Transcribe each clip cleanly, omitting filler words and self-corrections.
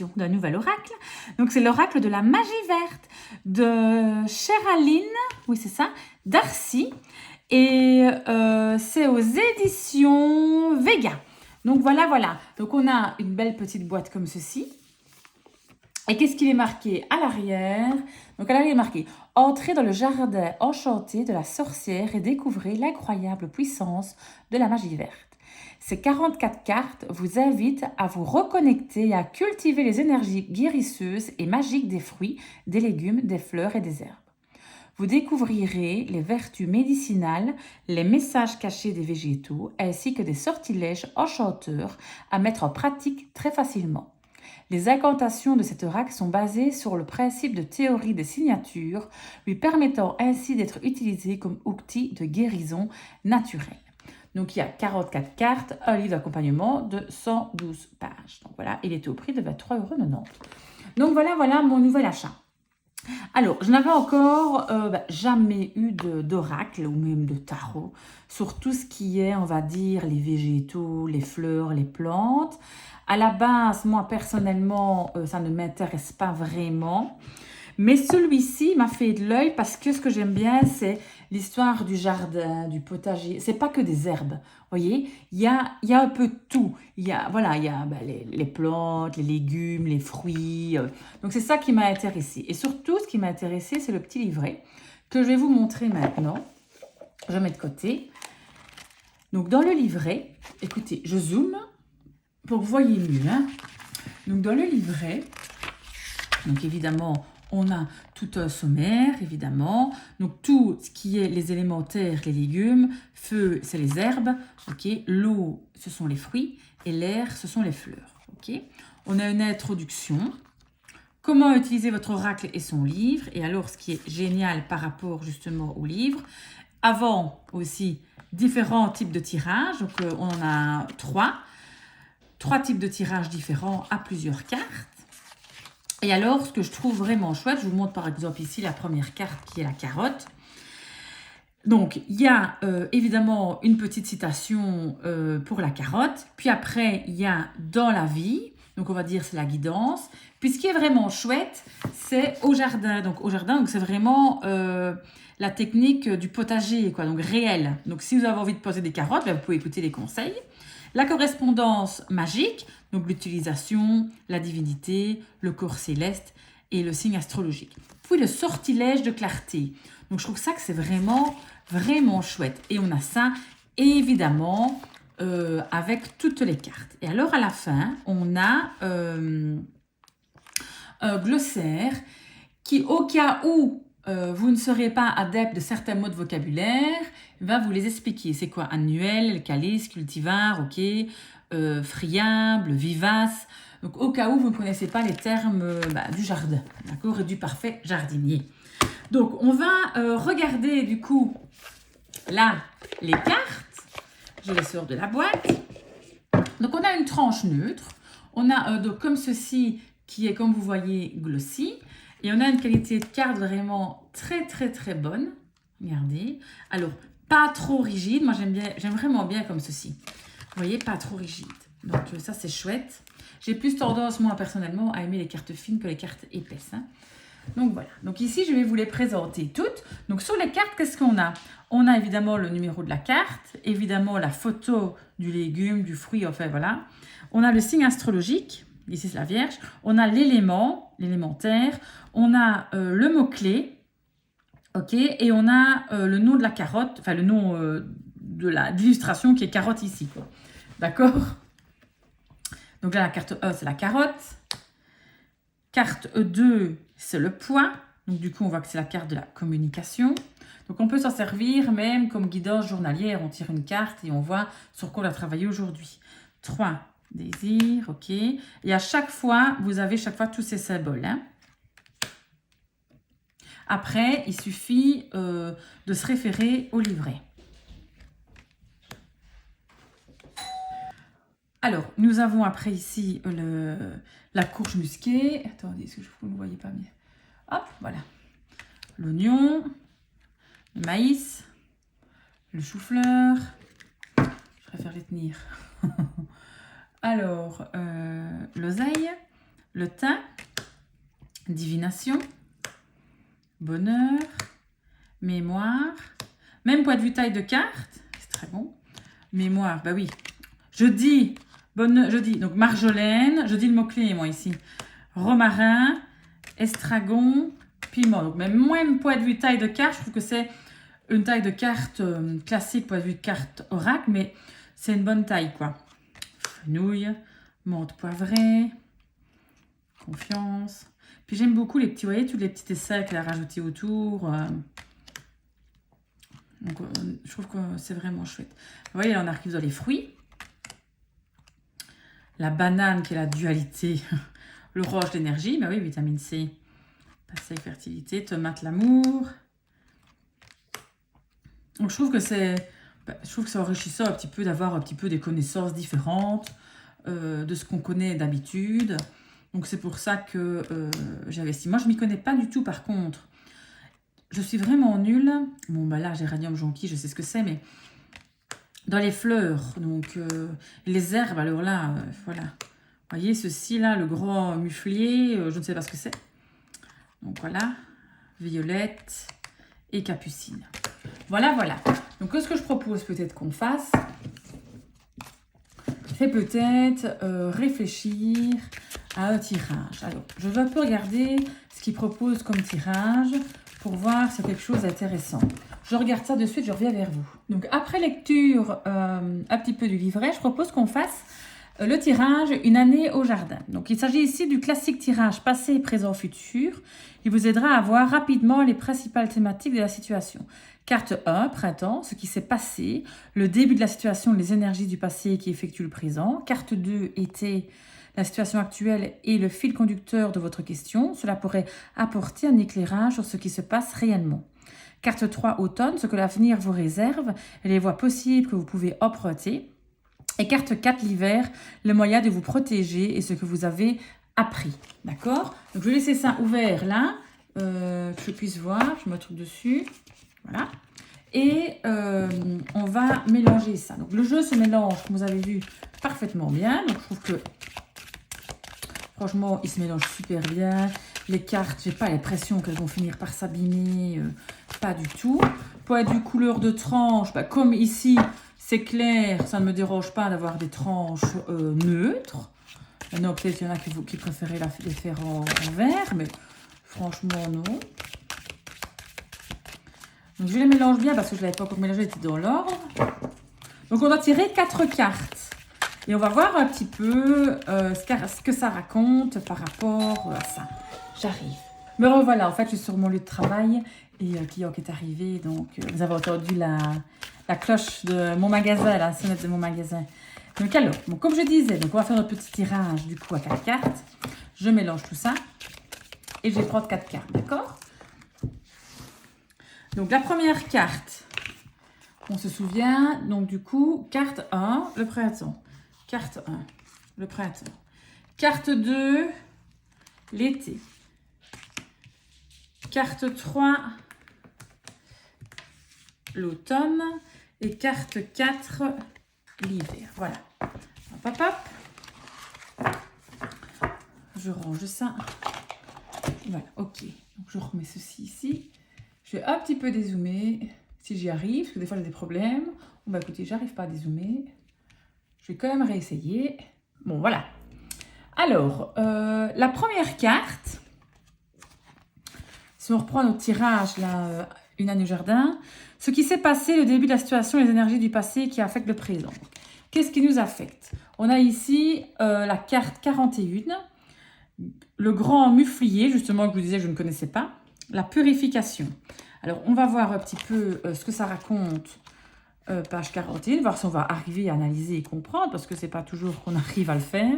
préparation d'un nouvel oracle. Donc, c'est l'oracle de la magie verte de Cheraline, oui, c'est ça, Darcy. Et c'est aux éditions Vega. Donc, voilà. Donc, on a une belle petite boîte comme ceci. Et qu'est-ce qu'il est marqué à l'arrière? Donc, à l'arrière, il est marqué « Entrez dans le jardin enchanté de la sorcière et découvrez l'incroyable puissance de la magie verte. » Ces 44 cartes vous invitent à vous reconnecter et à cultiver les énergies guérisseuses et magiques des fruits, des légumes, des fleurs et des herbes. Vous découvrirez les vertus médicinales, les messages cachés des végétaux, ainsi que des sortilèges enchanteurs à mettre en pratique très facilement. Les incantations de cet oracle sont basées sur le principe de théorie des signatures, lui permettant ainsi d'être utilisé comme outil de guérison naturelle. Donc, il y a 44 cartes, un livre d'accompagnement de 112 pages. Donc, voilà, il était au prix de 23,90 €. Donc, voilà mon nouvel achat. Alors, je n'avais encore jamais eu d'oracle ou même de tarot sur tout ce qui est, on va dire, les végétaux, les fleurs, les plantes. À la base, moi, personnellement, ça ne m'intéresse pas vraiment. Mais celui-ci m'a fait de l'œil parce que ce que j'aime bien, c'est l'histoire du jardin, du potager. C'est pas que des herbes, vous voyez. Il y a un peu de tout. Il y a les plantes, les légumes, les fruits. Donc, c'est ça qui m'a intéressée. Et surtout, ce qui m'a intéressée, c'est le petit livret que je vais vous montrer maintenant. Je mets de côté. Donc, dans le livret, écoutez, je zoome pour que vous voyez mieux. Donc, dans le livret, donc évidemment, on a tout un sommaire, évidemment. Donc, tout ce qui est les élémentaires, les légumes. Feu, c'est les herbes. Okay. L'eau, ce sont les fruits. Et l'air, ce sont les fleurs. Okay. On a une introduction. Comment utiliser votre oracle et son livre. Et alors, ce qui est génial par rapport justement au livre. Avant aussi, différents types de tirages. Donc, on en a 3. 3 types de tirages différents à plusieurs cartes. Et alors, ce que je trouve vraiment chouette, je vous montre par exemple ici la première carte qui est la carotte. Donc, il y a évidemment une petite citation pour la carotte. Puis après, il y a dans la vie. Donc, on va dire c'est la guidance. Puis, ce qui est vraiment chouette, c'est au jardin. Donc, au jardin, donc c'est vraiment la technique du potager, quoi. Donc, réel. Donc, si vous avez envie de poser des carottes, ben, vous pouvez écouter les conseils. La correspondance magique, donc l'utilisation, la divinité, le corps céleste et le signe astrologique. Puis le sortilège de clarté. Donc je trouve ça que c'est vraiment, vraiment chouette. Et on a ça, évidemment, avec toutes les cartes. Et alors à la fin, on a un glossaire qui, au cas où vous ne serez pas adepte de certains mots de vocabulaire, va vous les expliquer. C'est quoi annuel, calice, cultivar, ok, friable, vivace. Donc au cas où vous ne connaissez pas les termes du jardin, d'accord, et du parfait jardinier. Donc on va regarder du coup là les cartes. Je les sors de la boîte. Donc on a une tranche neutre. On a un dos comme ceci qui est, comme vous voyez, glossy. Et on a une qualité de carte vraiment très, très, très bonne. Regardez. Alors, pas trop rigide. Moi, j'aime vraiment bien comme ceci. Vous voyez, pas trop rigide. Donc, ça, c'est chouette. J'ai plus tendance, moi, personnellement, à aimer les cartes fines que les cartes épaisses. Donc, voilà. Donc, ici, je vais vous les présenter toutes. Donc, sur les cartes, qu'est-ce qu'on a? On a évidemment le numéro de la carte. Évidemment, la photo du légume, du fruit, enfin, voilà. On a le signe astrologique. Ici, c'est la Vierge. On a l'élément, l'élémentaire. On a le mot-clé. OK. Et on a le nom de la carotte. Enfin, le nom de l'illustration qui est carotte ici. D'accord? Donc là, la carte E, c'est la carotte. Carte E2, c'est le poids. Donc, du coup, on voit que c'est la carte de la communication. Donc, on peut s'en servir même comme guidance journalière. On tire une carte et on voit sur quoi on a travaillé aujourd'hui. 3. Désir, ok. Et à chaque fois, vous avez tous ces symboles. Après, il suffit de se référer au livret. Alors, nous avons après ici la courge musquée. Attendez, est-ce que vous ne voyez pas bien? Hop, voilà. L'oignon, le maïs, le chou-fleur. Je préfère les tenir. Alors, l'oseille, le thym, divination, bonheur, mémoire, même point de vue taille de carte, c'est très bon. Mémoire, bah oui. Je dis, donc marjolaine, je dis le mot-clé moi ici. Romarin, estragon, piment. Donc même point de vue taille de carte, je trouve que c'est une taille de carte classique, point de vue de carte oracle, mais c'est une bonne taille quoi. Fenouil, menthe poivrée, confiance. Puis j'aime beaucoup les petits, vous voyez, tous les petits essais qu'elle a rajoutés autour. Donc, je trouve que c'est vraiment chouette. Vous voyez, là, on arrive dans les fruits. La banane qui est la dualité. Le roche d'énergie, bah oui, vitamine C. Passé, fertilité, tomate, l'amour. Donc, je trouve que c'est enrichissant un petit peu d'avoir un petit peu des connaissances différentes de ce qu'on connaît d'habitude. Donc, c'est pour ça que j'investis. Moi, je ne m'y connais pas du tout, par contre. Je suis vraiment nulle. Bon, bah là, géranium jonquille, je sais ce que c'est, mais dans les fleurs, donc les herbes, alors là, voilà. Vous voyez, ceci là, le grand muflier, je ne sais pas ce que c'est. Donc voilà, violette et capucine. Voilà, voilà. Donc, ce que je propose peut-être qu'on fasse, c'est peut-être réfléchir à un tirage. Alors, je vais un peu regarder ce qu'il propose comme tirage pour voir si c'est quelque chose d'intéressant. Je regarde ça de suite, je reviens vers vous. Donc, après lecture un petit peu du livret, je propose qu'on fasse le tirage Une année au jardin. Donc, il s'agit ici du classique tirage passé, présent, futur. Il vous aidera à voir rapidement les principales thématiques de la situation. Carte 1, printemps, ce qui s'est passé, le début de la situation, les énergies du passé qui effectuent le présent. Carte 2, été, la situation actuelle et le fil conducteur de votre question. Cela pourrait apporter un éclairage sur ce qui se passe réellement. Carte 3, automne, ce que l'avenir vous réserve et les voies possibles que vous pouvez emprunter. Et carte 4, l'hiver, le moyen de vous protéger et ce que vous avez appris. D'accord? Donc, je vais laisser ça ouvert là, que je puisse voir. Je me trouve dessus. Voilà. Et on va mélanger ça. Donc, le jeu se mélange, comme vous avez vu, parfaitement bien. Donc, je trouve que, franchement, il se mélange super bien. Les cartes, j'ai pas l'impression qu'elles vont finir par s'abîmer. Pas du tout. Point de vue couleur de tranche, bah, comme ici, c'est clair, ça ne me dérange pas d'avoir des tranches neutres. Maintenant, peut-être qu'il y en a qui préféraient les faire en vert, mais franchement, non. Donc, je les mélange bien parce que je ne l'avais pas encore mélangé, était dans l'ordre. Donc, on va tirer 4 cartes. Et on va voir un petit peu ce que ça raconte par rapport à ça. J'arrive. Me revoilà, en fait, je suis sur mon lieu de travail et un client qui est arrivé. Donc, vous avez entendu la cloche de mon magasin, la sonnette de mon magasin. Donc, alors, bon, comme je disais, donc on va faire notre petit tirage du coup à 4 cartes. Je mélange tout ça et je vais prendre 4 cartes, d'accord? Donc, la première carte, on se souvient, donc du coup, carte 1, le printemps. Carte 1, le printemps. Carte 2, l'été. Carte 3, l'automne. Et carte 4, l'hiver. Voilà. Hop, hop, hop. Je range ça. Voilà, ok. Donc, je remets ceci ici. Je vais un petit peu dézoomer, si j'y arrive, parce que des fois j'ai des problèmes. Bon, bah écoutez, j'arrive pas à dézoomer. Je vais quand même réessayer. Bon, voilà. Alors, la première carte, si on reprend notre tirage, là, Une année au jardin, ce qui s'est passé, le début de la situation, les énergies du passé qui affectent le présent. Qu'est-ce qui nous affecte? On a ici la carte 41, le grand muflier, justement, que je vous disais que je ne connaissais pas, la purification. Alors, on va voir un petit peu ce que ça raconte, page 41, voir si on va arriver à analyser et comprendre, parce que ce n'est pas toujours qu'on arrive à le faire.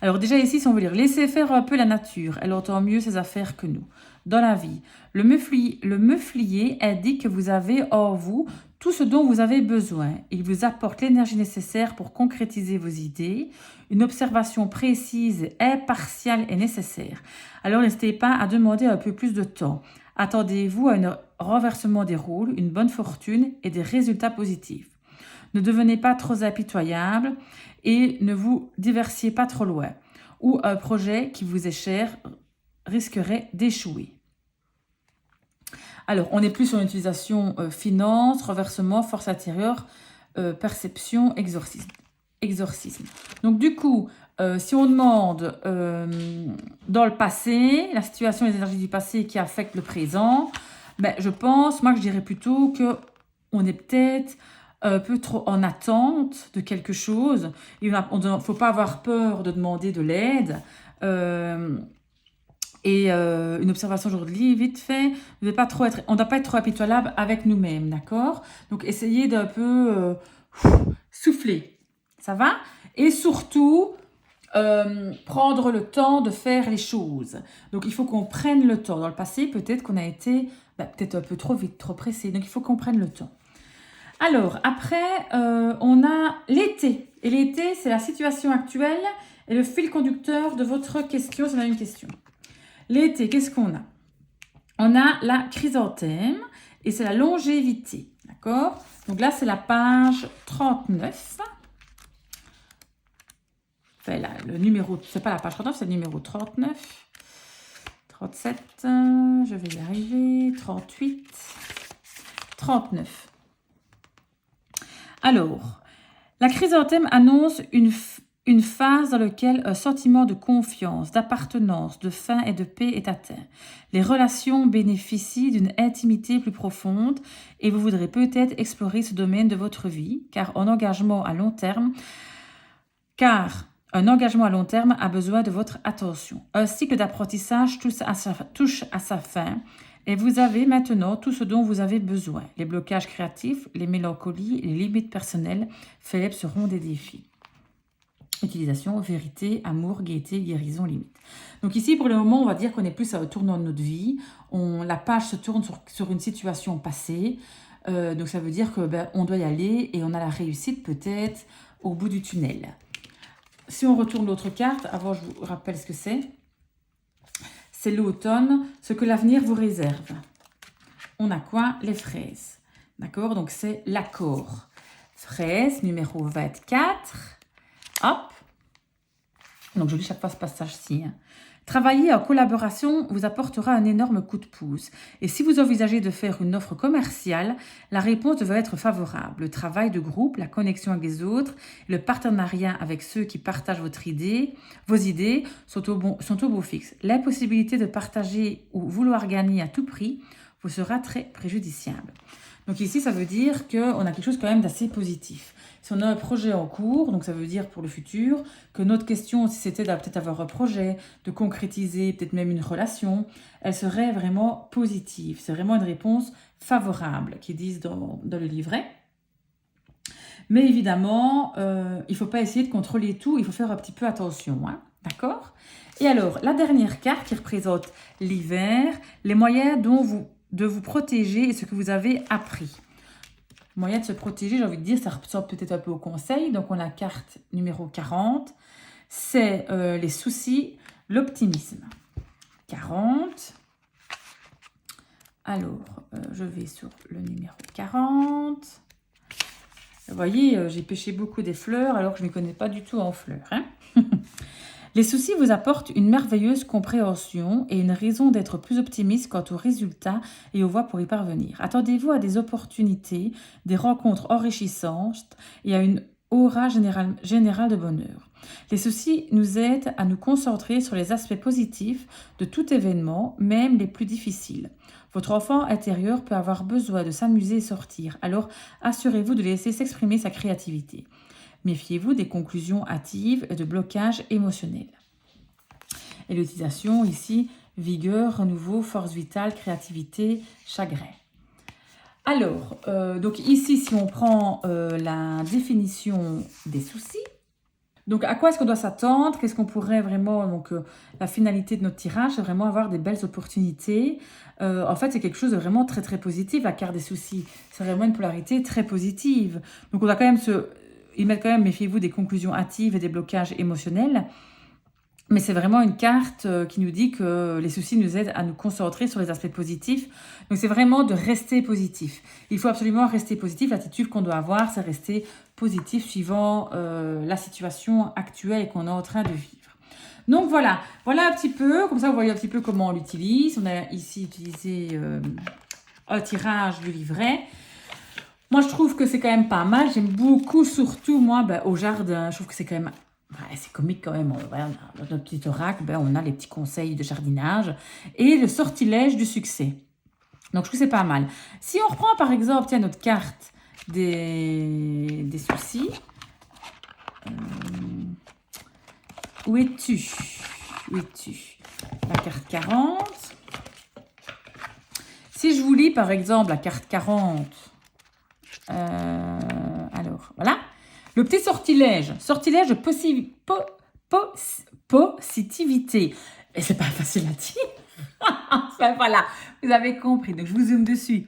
Alors déjà ici, si on veut lire, laissez faire un peu la nature, elle entend mieux ses affaires que nous. Dans la vie, le meuflier indique que vous avez en vous tout ce dont vous avez besoin. Il vous apporte l'énergie nécessaire pour concrétiser vos idées. Une observation précise, impartiale est nécessaire. Alors n'hésitez pas à demander un peu plus de temps. Attendez-vous à un renversement des rôles, une bonne fortune et des résultats positifs. Ne devenez pas trop impitoyable et ne vous diversiez pas trop loin. ou un projet qui vous est cher risquerait d'échouer. Alors, on n'est plus sur une utilisation finance, reversement, force intérieure, perception, exorcisme. Donc, du coup, si on demande dans le passé, la situation et les énergies du passé qui affectent le présent, ben, je pense, moi, je dirais plutôt qu'on est peut-être un peu trop en attente de quelque chose. Il ne faut pas avoir peur de demander de l'aide. Une observation aujourd'hui, vite fait, on ne doit pas être trop impitoyable avec nous-mêmes, d'accord? Donc, essayez d'un peu souffler, ça va? Et surtout, prendre le temps de faire les choses. Donc, il faut qu'on prenne le temps. Dans le passé, peut-être qu'on a été peut-être un peu trop vite, trop pressé. Donc, il faut qu'on prenne le temps. Alors, après, on a l'été. Et l'été, c'est la situation actuelle et le fil conducteur de votre question, si on a une question. L'été, qu'est-ce qu'on a? On a la chrysanthème et c'est la longévité, d'accord? Donc là, c'est la page 39. Enfin, là, le numéro, c'est pas la page 39, c'est le numéro 39. 37, je vais y arriver. 38, 39. Alors, la chrysanthème annonce une phase dans laquelle un sentiment de confiance, d'appartenance, de faim et de paix est atteint. Les relations bénéficient d'une intimité plus profonde et vous voudrez peut-être explorer ce domaine de votre vie, car un engagement à long terme a besoin de votre attention. Un cycle d'apprentissage touche à sa fin et vous avez maintenant tout ce dont vous avez besoin. Les blocages créatifs, les mélancolies, les limites personnelles faibles seront des défis. Utilisation, vérité, amour, gaieté, guérison, limite. Donc ici, pour le moment, on va dire qu'on est plus à un tournant de notre vie. La page se tourne sur une situation passée. Donc ça veut dire que on doit y aller et on a la réussite peut-être au bout du tunnel. Si on retourne l'autre carte, avant je vous rappelle ce que c'est. C'est l'automne, ce que l'avenir vous réserve. On a quoi? Les fraises. D'accord? Donc c'est l'accord. Fraise numéro 24. Hop. Donc, je lis chaque fois ce passage-ci. Travailler en collaboration vous apportera un énorme coup de pouce. Et si vous envisagez de faire une offre commerciale, la réponse devrait être favorable. Le travail de groupe, la connexion avec les autres, le partenariat avec ceux qui partagent vos idées sont au beau fixe. L'impossibilité de partager ou vouloir gagner à tout prix vous sera très préjudiciable. Donc ici, ça veut dire qu'on a quelque chose quand même d'assez positif. Si on a un projet en cours, donc ça veut dire pour le futur, que notre question, si c'était peut-être avoir un projet, de concrétiser peut-être même une relation, elle serait vraiment positive. C'est vraiment une réponse favorable qu'ils disent dans le livret. Mais évidemment, il ne faut pas essayer de contrôler tout, il faut faire un petit peu attention, hein, d'accord? Et alors, la dernière carte qui représente l'hiver, les moyens de vous protéger et ce que vous avez appris. Moyen de se protéger, j'ai envie de dire, ça ressemble peut-être un peu au conseil. Donc, on a la carte numéro 40. C'est les soucis, l'optimisme. 40. Alors, je vais sur le numéro 40. Vous voyez, j'ai pêché beaucoup des fleurs alors que je ne m'y connais pas du tout en fleurs. Hein. Les soucis vous apportent une merveilleuse compréhension et une raison d'être plus optimiste quant aux résultats et aux voies pour y parvenir. Attendez-vous à des opportunités, des rencontres enrichissantes et à une aura générale de bonheur. Les soucis nous aident à nous concentrer sur les aspects positifs de tout événement, même les plus difficiles. Votre enfant intérieur peut avoir besoin de s'amuser et sortir, alors assurez-vous de laisser s'exprimer sa créativité. Méfiez-vous des conclusions hâtives et de blocages émotionnels. Et l'utilisation ici, vigueur, renouveau, force vitale, créativité, chagrin. Alors, donc ici, si on prend la définition des soucis, donc à quoi est-ce qu'on doit s'attendre? Qu'est-ce qu'on pourrait vraiment... Donc la finalité de notre tirage, c'est vraiment avoir des belles opportunités. En fait, c'est quelque chose de vraiment très très positif, la carte des soucis. C'est vraiment une polarité très positive. Donc on doit quand même ils mettent quand même, méfiez-vous des conclusions hâtives et des blocages émotionnels. Mais c'est vraiment une carte qui nous dit que les soucis nous aident à nous concentrer sur les aspects positifs. Donc c'est vraiment de rester positif. Il faut absolument rester positif. L'attitude qu'on doit avoir, c'est rester positif suivant la situation actuelle qu'on est en train de vivre. Donc voilà, voilà un petit peu, comme ça vous voyez un petit peu comment on l'utilise. On a ici utilisé un tirage du livret. Moi je trouve que c'est quand même pas mal, j'aime beaucoup, surtout moi au jardin, je trouve que c'est quand même, c'est comique quand même. Voilà, dans notre petit oracle, on a les petits conseils de jardinage et le sortilège du succès. Donc je trouve que c'est pas mal. Si on reprend par exemple, tiens, notre carte des soucis. Où es-tu? Où es-tu? La carte 40. Si je vous lis par exemple la carte 40, alors voilà. Le petit sortilège. Sortilège de positivité. Et c'est pas facile à dire. Enfin voilà, vous avez compris. Donc je vous zoome dessus.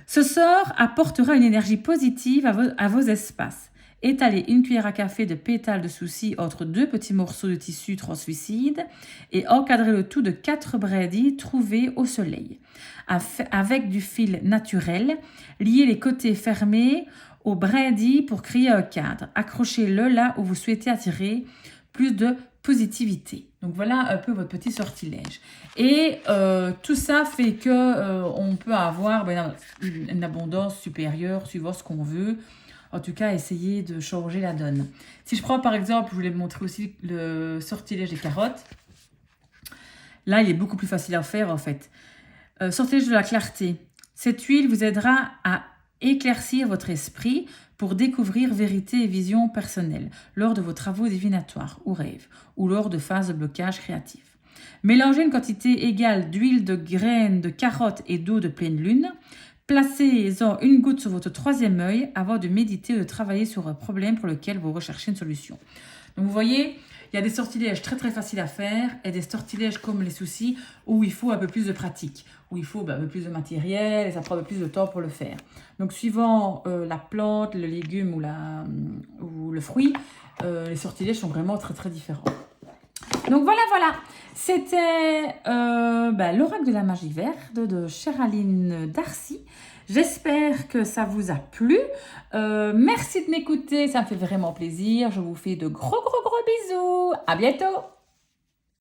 Ce sort apportera une énergie positive à vos espaces. Étalez une cuillère à café de pétales de souci entre 2 petits morceaux de tissu translucide et encadrez le tout de 4 brindilles trouvées au soleil. Avec du fil naturel, liez les côtés fermés aux brindilles pour créer un cadre. Accrochez-le là où vous souhaitez attirer plus de positivité. Donc voilà un peu votre petit sortilège. Et tout ça fait que on peut avoir une abondance supérieure suivant ce qu'on veut. En tout cas, essayer de changer la donne. Si je prends par exemple, je voulais vous montrer aussi le sortilège des carottes. Là, il est beaucoup plus facile à faire en fait. Sortilège de la clarté. Cette huile vous aidera à éclaircir votre esprit pour découvrir vérité et vision personnelle lors de vos travaux divinatoires ou rêves ou lors de phases de blocage créatif. Mélangez une quantité égale d'huile de graines de carottes et d'eau de pleine lune. Placez-en une goutte sur votre 3e œil avant de méditer ou de travailler sur un problème pour lequel vous recherchez une solution. Donc vous voyez, il y a des sortilèges très très faciles à faire et des sortilèges comme les soucis où il faut un peu plus de pratique, où il faut un peu plus de matériel et ça prend un peu plus de temps pour le faire. Donc suivant la plante, le légume ou le fruit, les sortilèges sont vraiment très très différents. Donc voilà, c'était l'oracle de la magie verte de Cheraline Darcy. J'espère que ça vous a plu. Merci de m'écouter, ça me fait vraiment plaisir. Je vous fais de gros bisous. À bientôt.